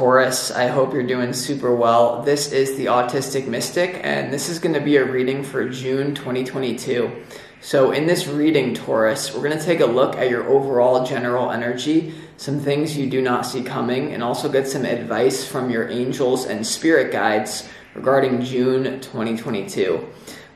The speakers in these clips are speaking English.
Taurus, I hope you're doing super well. This is the Autistic Mystic, and this is going to be a reading for June 2022. So in this reading, Taurus, we're going to take a look at your overall general energy, some things you do not see coming, and also get some advice from your angels and spirit guides regarding June 2022.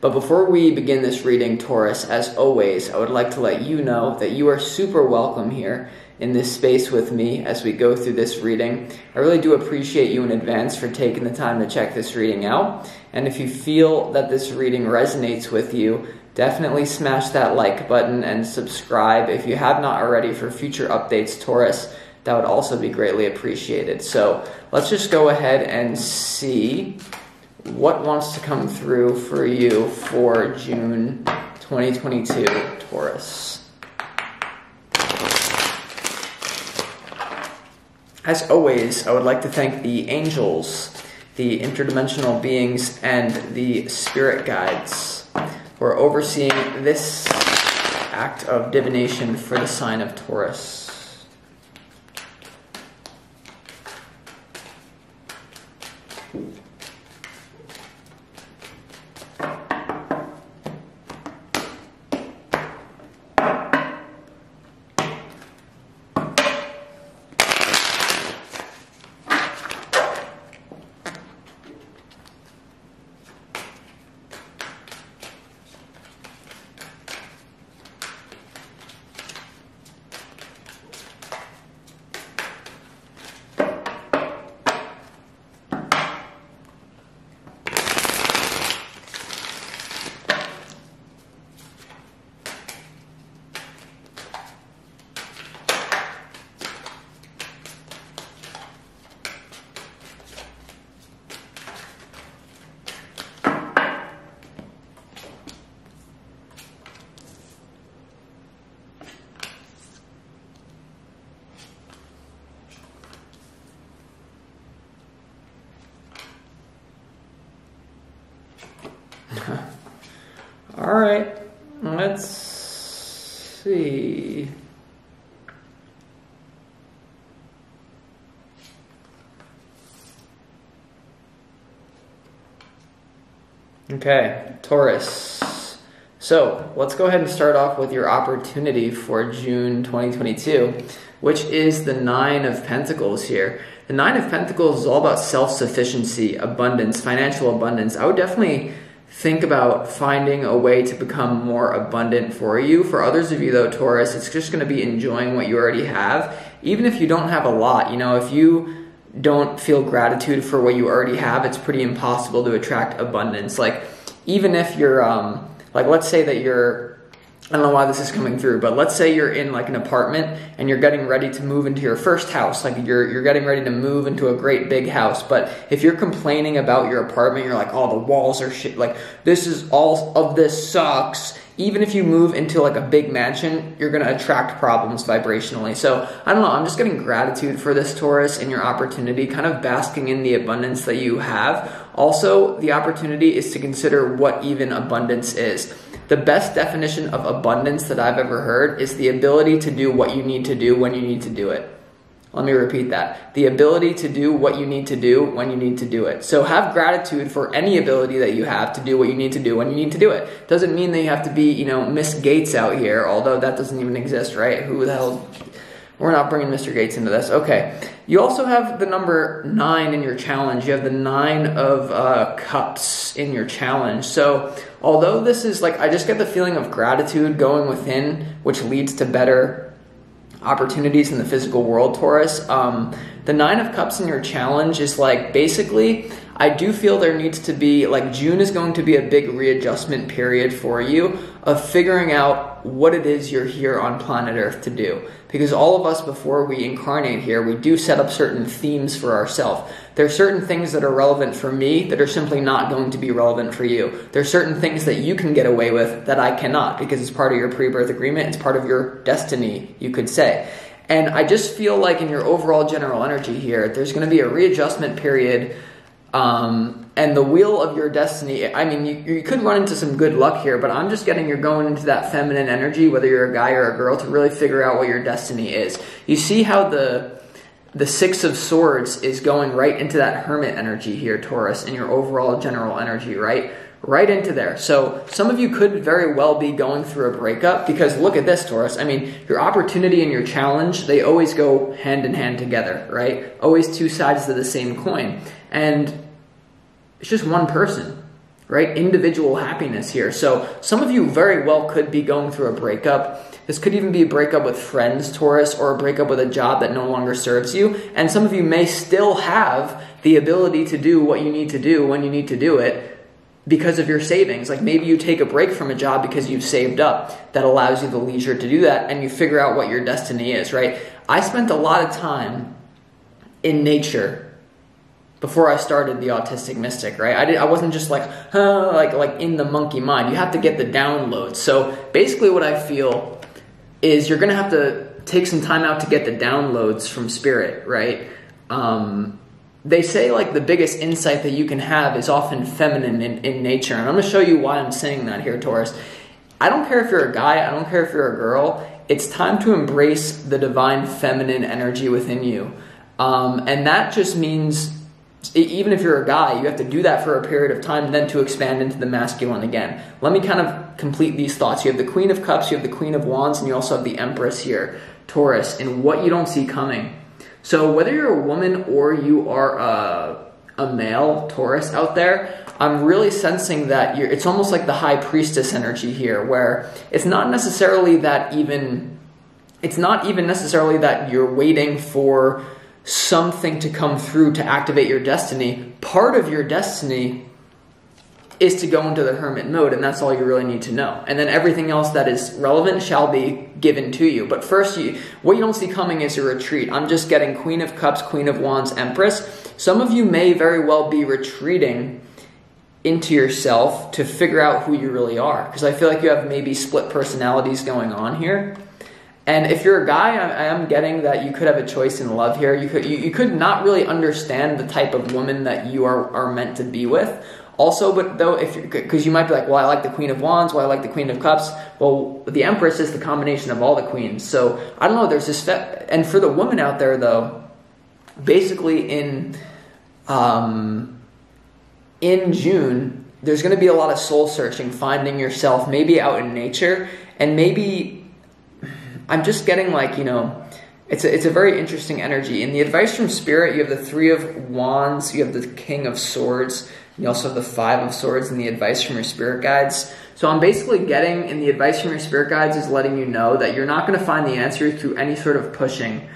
But before we begin this reading, Taurus, as always, I would like to let you know that you are super welcome here in this space with me as we go through this reading. I really do appreciate you in advance for taking the time to check this reading out. And if you feel that this reading resonates with you, definitely smash that like button and subscribe if you have not already for future updates, Taurus. That would also be greatly appreciated. So let's just go ahead and see what wants to come through for you for June 2022, Taurus. As always, I would like to thank the angels, the interdimensional beings, and the spirit guides who are overseeing this act of divination for the sign of Taurus. All right, let's see. Okay, Taurus. So let's go ahead and start off with your opportunity for June 2022, which is the Nine of Pentacles here. The Nine of Pentacles is all about self-sufficiency, abundance, financial abundance. I would definitely think about finding a way to become more abundant for you. For others of you though, Taurus, it's just going to be enjoying what you already have. Even if you don't have a lot, if you don't feel gratitude for what you already have, it's pretty impossible to attract abundance. Like, even if you're, let's say that I don't know why this is coming through, but let's say you're in like an apartment and you're getting ready to move into your first house. Like you're getting ready to move into a great big house. But if you're complaining about your apartment, you're like, oh, the walls are shit. Like all of this sucks. Even if you move into like a big mansion, you're going to attract problems vibrationally. So I don't know. I'm just getting gratitude for this, Taurus, and your opportunity, kind of basking in the abundance that you have. Also, the opportunity is to consider what even abundance is. The best definition of abundance that I've ever heard is the ability to do what you need to do when you need to do it. Let me repeat that. The ability to do what you need to do when you need to do it. So have gratitude for any ability that you have to do what you need to do when you need to do it. Doesn't mean that you have to be, Miss Gates out here, although that doesn't even exist, right? Who the hell? We're not bringing Mr. Gates into this. Okay. You also have the number 9 in your challenge. You have the 9 of cups in your challenge. So although this is I just get the feeling of gratitude going within, which leads to better opportunities in the physical world, Taurus. The 9 of cups in your challenge is basically, I do feel there needs to be, June is going to be a big readjustment period for you of figuring out what it is you're here on planet Earth to do. Because all of us, before we incarnate here, we do set up certain themes for ourselves. There are certain things that are relevant for me that are simply not going to be relevant for you. There are certain things that you can get away with that I cannot, because it's part of your pre-birth agreement. It's part of your destiny, you could say. And I just feel like in your overall general energy here, there's going to be a readjustment period. And the wheel of your destiny, I mean, you could run into some good luck here, but I'm just getting you're going into that feminine energy, whether you're a guy or a girl, to really figure out what your destiny is. You see how the the Six of Swords is going right into that Hermit energy here, Taurus, and your overall general energy, right? Right into there. So some of you could very well be going through a breakup, because look at this, Taurus. I mean, your opportunity and your challenge, they always go hand in hand together, right? Always two sides of the same coin. And it's just one person, right? Individual happiness here. So some of you very well could be going through a breakup. This could even be a breakup with friends, Taurus, or a breakup with a job that no longer serves you. And some of you may still have the ability to do what you need to do when you need to do it because of your savings. Like maybe you take a break from a job because you've saved up. That allows you the leisure to do that, and you figure out what your destiny is, right? I spent a lot of time in nature before I started the Autistic Mystic, right? I wasn't just like in the monkey mind. You have to get the downloads. So basically what I feel is you're going to have to take some time out to get the downloads from Spirit, right? They say like the biggest insight that you can have is often feminine in nature. And I'm going to show you why I'm saying that here, Taurus. I don't care if you're a guy. I don't care if you're a girl. It's time to embrace the divine feminine energy within you. And that just means, even if you're a guy, you have to do that for a period of time, then to expand into the masculine again. Let me kind of complete these thoughts. You have the Queen of Cups, you have the Queen of Wands, and you also have the Empress here, Taurus, and what you don't see coming. So whether you're a woman or you are a male, Taurus, out there, I'm really sensing that it's almost like the High Priestess energy here, where it's not even necessarily that you're waiting for something to come through to activate your destiny. Part of your destiny is to go into the hermit mode, and that's all you really need to know. And then everything else that is relevant shall be given to you. But first, what you don't see coming is a retreat. I'm just getting Queen of Cups, Queen of Wands, Empress. Some of you may very well be retreating into yourself to figure out who you really are, because I feel like you have maybe split personalities going on here. And if you're a guy, I am getting that you could have a choice in love here. You could not really understand the type of woman that you are meant to be with. Also, but though, because you might be like, well, I like the Queen of Wands, well, I like the Queen of Cups. Well, the Empress is the combination of all the queens. So I don't know. There's this, and for the woman out there, though, basically in June, there's going to be a lot of soul searching, finding yourself, maybe out in nature, and maybe. I'm just getting like, it's a very interesting energy. In the advice from Spirit, you have the Three of Wands, you have the King of Swords, you also have the Five of Swords in the advice from your spirit guides. So I'm basically getting, in the advice from your spirit guides, is letting you know that you're not going to find the answer through any sort of pushing.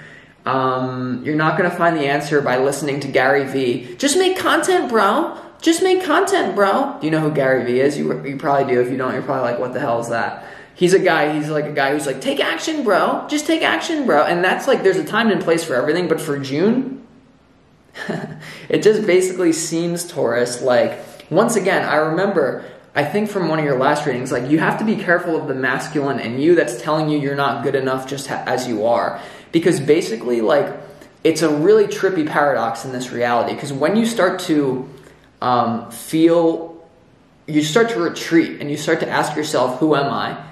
You're not going to find the answer by listening to Gary Vee. Just make content, bro. Just make content, bro. Do you know who Gary Vee is? You probably do. If you don't, you're probably like, what the hell is that? He's like a guy who's like, take action, bro. Just take action, bro. And that's like, there's a time and place for everything. But for June, it just basically seems, Taurus, like, once again, I remember, I think from one of your last readings, like, you have to be careful of the masculine in you that's telling you you're not good enough just as you are. Because basically, like, it's a really trippy paradox in this reality. Because when you start to you start to retreat and you start to ask yourself, who am I?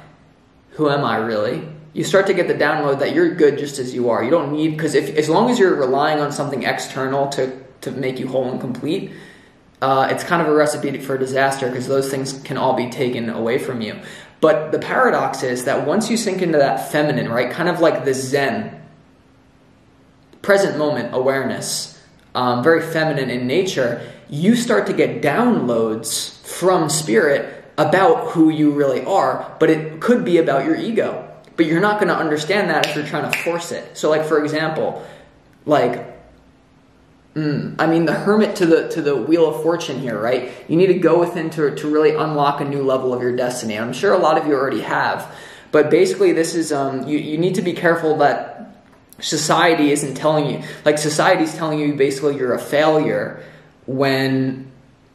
Who am I really? You start to get the download that you're good just as you are. You don't need, because as long as you're relying on something external to make you whole and complete, it's kind of a recipe for disaster, because those things can all be taken away from you. But the paradox is that once you sink into that feminine, right, kind of like the Zen, present moment awareness, very feminine in nature, you start to get downloads from Spirit about who you really are, but it could be about your ego. But you're not going to understand that if you're trying to force it. So, like, for example, like, the Hermit to the Wheel of Fortune here, right? You need to go within to really unlock a new level of your destiny. I'm sure a lot of you already have. But basically, this is, you need to be careful that society isn't telling you, like, society's telling you basically you're a failure when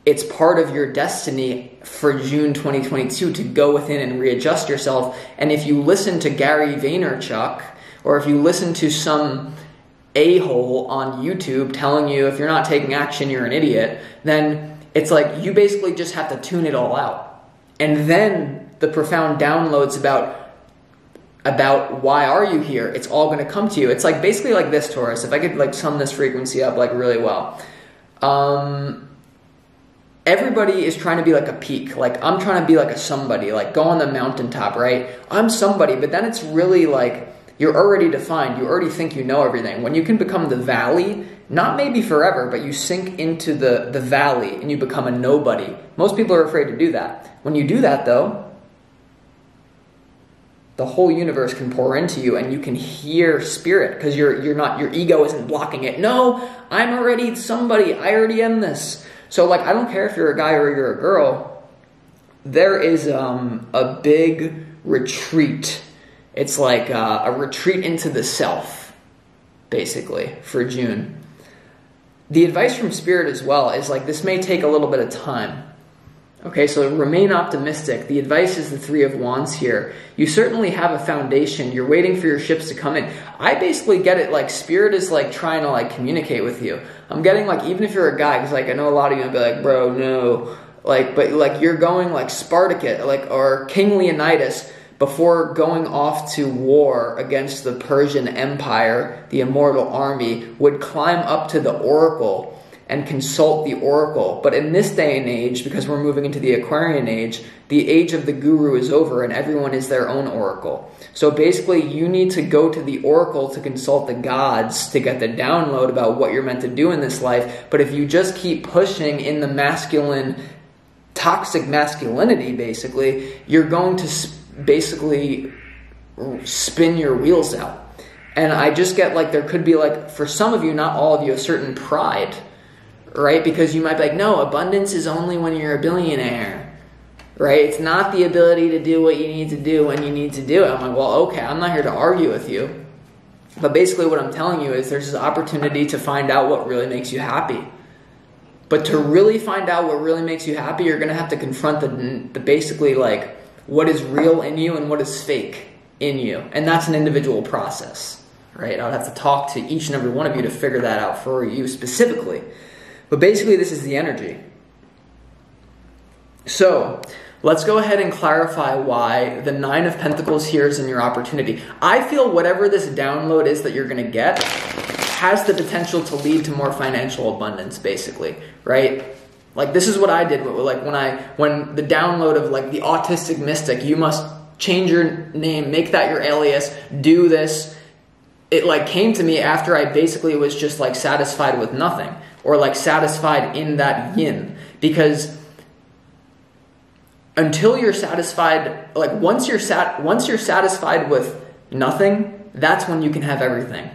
it's part of your destiny for June 2022 to go within and readjust yourself. And if you listen to Gary Vaynerchuk, or if you listen to some a-hole on YouTube telling you if you're not taking action, you're an idiot, then it's like you basically just have to tune it all out. And then the profound downloads about about why are you here, it's all going to come to you. It's like basically like this, Taurus. If I could like sum this frequency up like really well. Everybody is trying to be like a peak. Like I'm trying to be like a somebody, like go on the mountaintop, right? I'm somebody, but then it's really like you're already defined. You already think you know everything. When you can become the valley, not maybe forever, but you sink into the valley and you become a nobody. Most people are afraid to do that. When you do that though, the whole universe can pour into you and you can hear spirit because you're not, your ego isn't blocking it. No, I'm already somebody. I already am this. So like, I don't care if you're a guy or you're a girl. There is a big retreat. It's like a retreat into the self, basically, for June. The advice from Spirit as well is like, this may take a little bit of time. Okay, so remain optimistic. The advice is the Three of Wands here. You certainly have a foundation. You're waiting for your ships to come in. I basically get it like Spirit is like trying to like communicate with you. I'm getting like, even if you're a guy, because like I know a lot of you will be like, bro, no. Like, but like you're going like Spartacus, like, or King Leonidas before going off to war against the Persian Empire, the immortal army, would climb up to the oracle and consult the oracle. But in this day and age, because we're moving into the Aquarian age, the age of the guru is over and everyone is their own oracle. So basically you need to go to the oracle to consult the gods to get the download about what you're meant to do in this life. But if you just keep pushing in the masculine, toxic masculinity, basically, you're going to basically spin your wheels out. And I just get like, there could be like, for some of you, not all of you, a certain pride, right? Because you might be like, no, abundance is only when you're a billionaire, right? It's not the ability to do what you need to do when you need to do it. I'm like, well, okay, I'm not here to argue with you. But basically what I'm telling you is there's this opportunity to find out what really makes you happy. But to really find out what really makes you happy, you're going to have to confront the basically like what is real in you and what is fake in you. And that's an individual process, right? I would have to talk to each and every one of you to figure that out for you specifically. But basically, this is the energy. So, let's go ahead and clarify why the Nine of Pentacles here is in your opportunity. I feel whatever this download is that you're going to get has the potential to lead to more financial abundance, basically, right? Like, this is what I did. Like, when the download of, like, the autistic mystic, you must change your name, make that your alias, do this. It, like, came to me after I basically was just, like, satisfied with nothing. Or like satisfied in that yin. Because until you're satisfied, like once you're satisfied with nothing, that's when you can have everything.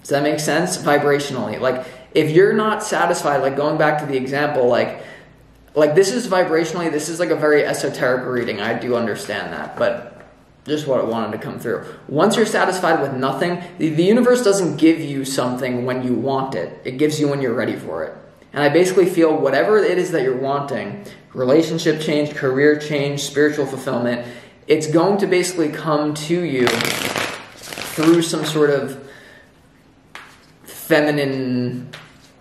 Does that make sense? Vibrationally. Like if you're not satisfied, like going back to the example, like this is vibrationally, this is like a very esoteric reading. I do understand that, but just what it wanted to come through. Once you're satisfied with nothing, the universe doesn't give you something when you want it. It gives you when you're ready for it. And I basically feel whatever it is that you're wanting, relationship change, career change, spiritual fulfillment, it's going to basically come to you through some sort of feminine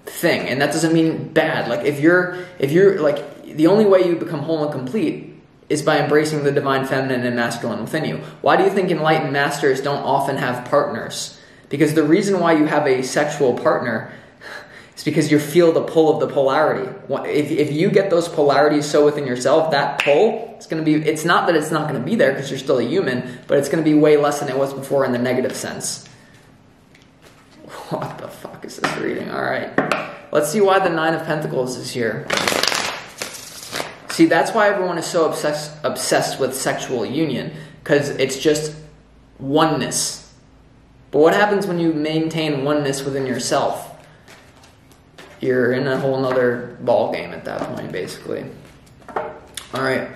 thing. And that doesn't mean bad. Like if you're like, the only way you become whole and complete is by embracing the divine feminine and masculine within you. Why do you think enlightened masters don't often have partners? Because the reason why you have a sexual partner is because you feel the pull of the polarity. If you get those polarities so within yourself, that pull, it's not that it's not going to be there because you're still a human, but it's going to be way less than it was before in the negative sense. What the fuck is this reading? All right. Let's see why the Nine of Pentacles is here. See, that's why everyone is so obsessed with sexual union, because it's just oneness. But what happens when you maintain oneness within yourself? You're in a whole nother ball game at that point, basically. All right.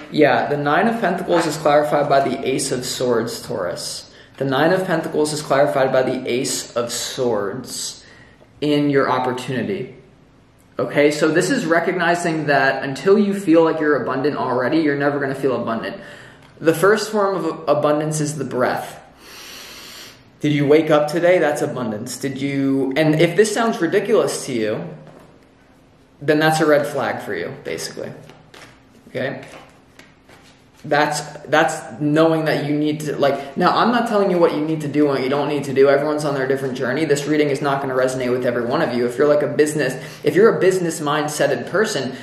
Yeah, the Nine of Pentacles is clarified by the Ace of Swords, Taurus. The Nine of Pentacles is clarified by the Ace of Swords in your opportunity. Okay, so this is recognizing that until you feel like you're abundant already, you're never going to feel abundant. The first form of abundance is the breath. Did you wake up today? That's abundance. And if this sounds ridiculous to you, then that's a red flag for you, basically. Okay? That's knowing that you need to, like, now I'm not telling you what you need to do and what you don't need to do. Everyone's on their different journey. This reading is not going to resonate with every one of you. If you're a business mindseted person,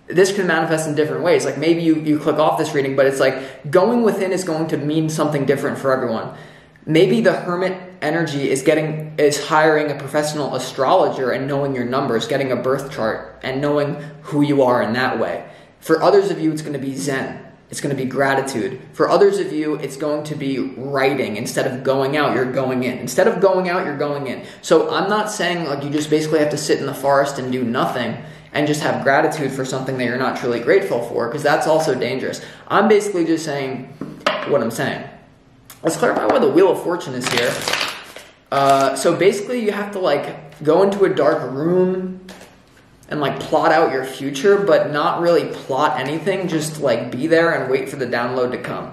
this can manifest in different ways. Like maybe you click off this reading, but it's like going within is going to mean something different for everyone. Maybe the hermit energy is hiring a professional astrologer and knowing your numbers, getting a birth chart and knowing who you are in that way. For others of you, it's going to be Zen. It's going to be gratitude. For others of you, it's going to be writing. Instead of going out, you're going in. Instead of going out, you're going in. So I'm not saying like you just basically have to sit in the forest and do nothing and just have gratitude for something that you're not truly grateful for, because that's also dangerous. I'm basically just saying what I'm saying. Let's clarify why the Wheel of Fortune is here. So basically you have to like go into a dark room and like plot out your future, but not really plot anything, just like be there and wait for the download to come.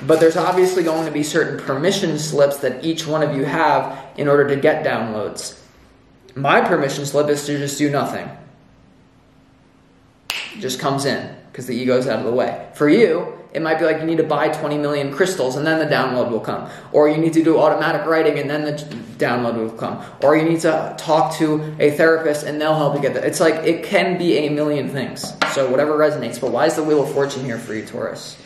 But there's obviously going to be certain permission slips that each one of you have in order to get downloads. My permission slip is to just do nothing. It just comes in because the ego's out of the way. For you, it might be like you need to buy 20 million crystals and then the download will come. Or you need to do automatic writing and then the download will come. Or you need to talk to a therapist and they'll help you get that. It's like it can be a million things. So whatever resonates. But why is the Wheel of Fortune here for you, Taurus?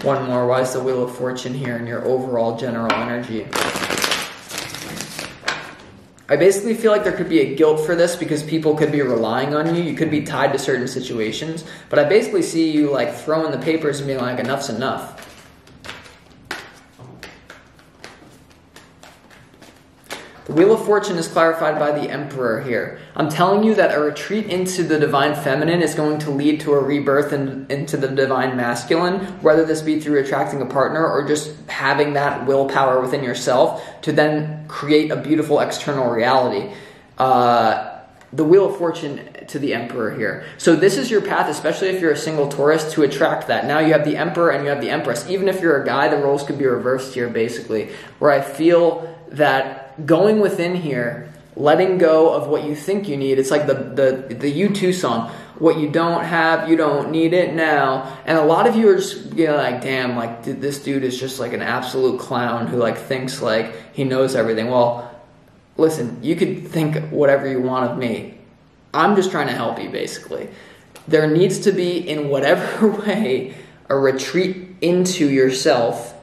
One more. Why is the Wheel of Fortune here in your overall general energy? I basically feel like there could be a guilt for this because people could be relying on you. You could be tied to certain situations. But I basically see you like throwing the papers and being like, enough's enough. The Wheel of Fortune is clarified by the Emperor here. I'm telling you that a retreat into the Divine Feminine is going to lead to a rebirth into the Divine Masculine, whether this be through attracting a partner or just having that willpower within yourself to then create a beautiful external reality. The Wheel of Fortune to the Emperor here. So this is your path, especially if you're a single Taurus, to attract that. Now you have the Emperor and you have the Empress. Even if you're a guy, the roles could be reversed here, basically, where I feel that going within here, letting go of what you think you need. It's like the U2 song. What you don't have, you don't need it now. And a lot of you are just like, damn, like this dude is just like an absolute clown who like thinks like he knows everything. Well, listen, you could think whatever you want of me. I'm just trying to help you, basically. There needs to be, in whatever way, a retreat into yourself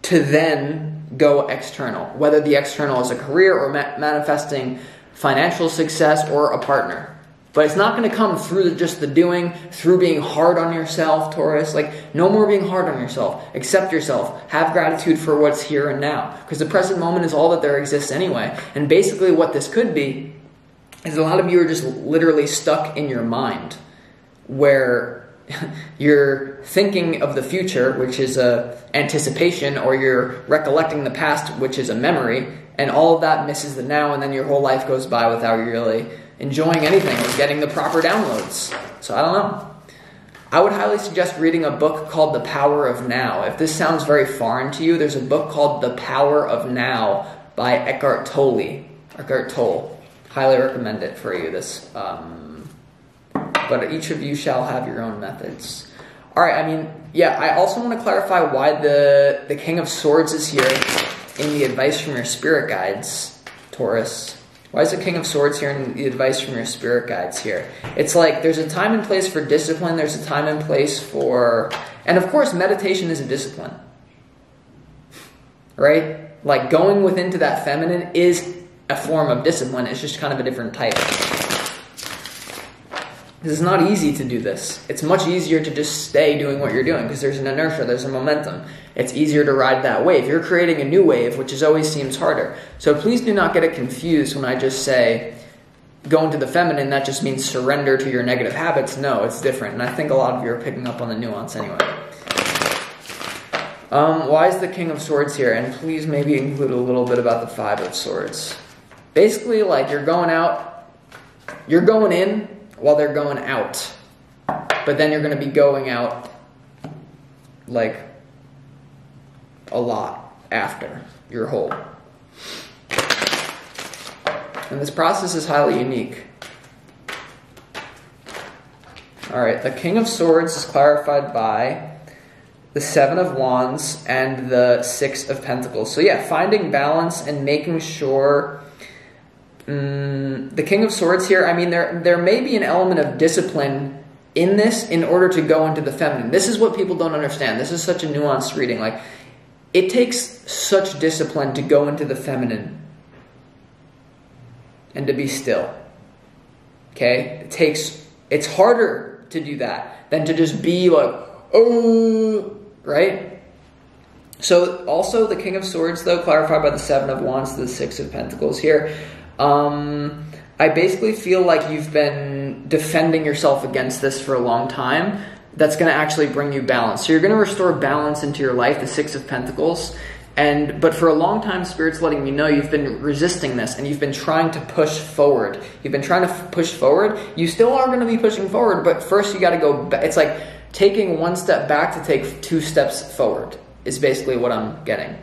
to then go external, whether the external is a career or manifesting financial success or a partner. But it's not going to come through just the doing, through being hard on yourself, Taurus. Like, no more being hard on yourself. Accept yourself. Have gratitude for what's here and now. Because the present moment is all that there exists anyway. And basically what this could be is a lot of you are just literally stuck in your mind where you're thinking of the future, which is a anticipation, or you're recollecting the past, which is a memory, and all of that misses the now, and then your whole life goes by without you really enjoying anything or getting the proper downloads. So I don't know. I would highly suggest reading a book called The Power of Now. If this sounds very foreign to you, there's a book called The Power of Now by Eckhart Tolle. Eckhart Tolle. Highly recommend it for you. But each of you shall have your own methods. All right, I also want to clarify why the King of Swords is here in the advice from your spirit guides, Taurus. Why is the King of Swords here in the advice from your spirit guides here? It's like there's a time and place for discipline. There's a time and place for... And of course, meditation is a discipline. Right? Like going within to that feminine is a form of discipline. It's just kind of a different type. It's not easy to do this. It's much easier to just stay doing what you're doing because there's an inertia, there's a momentum. It's easier to ride that wave. You're creating a new wave, which always seems harder. So please do not get it confused when I just say go into the feminine, that just means surrender to your negative habits. No, it's different. And I think a lot of you are picking up on the nuance anyway. Why is the King of Swords here? And please maybe include a little bit about the Five of Swords. Basically, like, you're going in while they're going out. But then you're going to be going out, like, a lot after your hold. And this process is highly unique. Alright, the King of Swords is clarified by the Seven of Wands and the Six of Pentacles. So yeah, finding balance and making sure... the King of Swords here, I mean, there may be an element of discipline in this in order to go into the feminine. This is what people don't understand. This is such a nuanced reading. Like, it takes such discipline to go into the feminine and to be still. Okay? It's harder to do that than to just be like, oh, right? So also the King of Swords, though, clarified by the Seven of Wands to the Six of Pentacles here. I basically feel like you've been defending yourself against this for a long time. That's going to actually bring you balance. So you're going to restore balance into your life, the Six of Pentacles. But for a long time, Spirit's letting me know you've been resisting this and you've been trying to push forward. You've been trying to push forward. You still are going to be pushing forward, but first you got to go back. It's like taking one step back to take 2 steps forward is basically what I'm getting.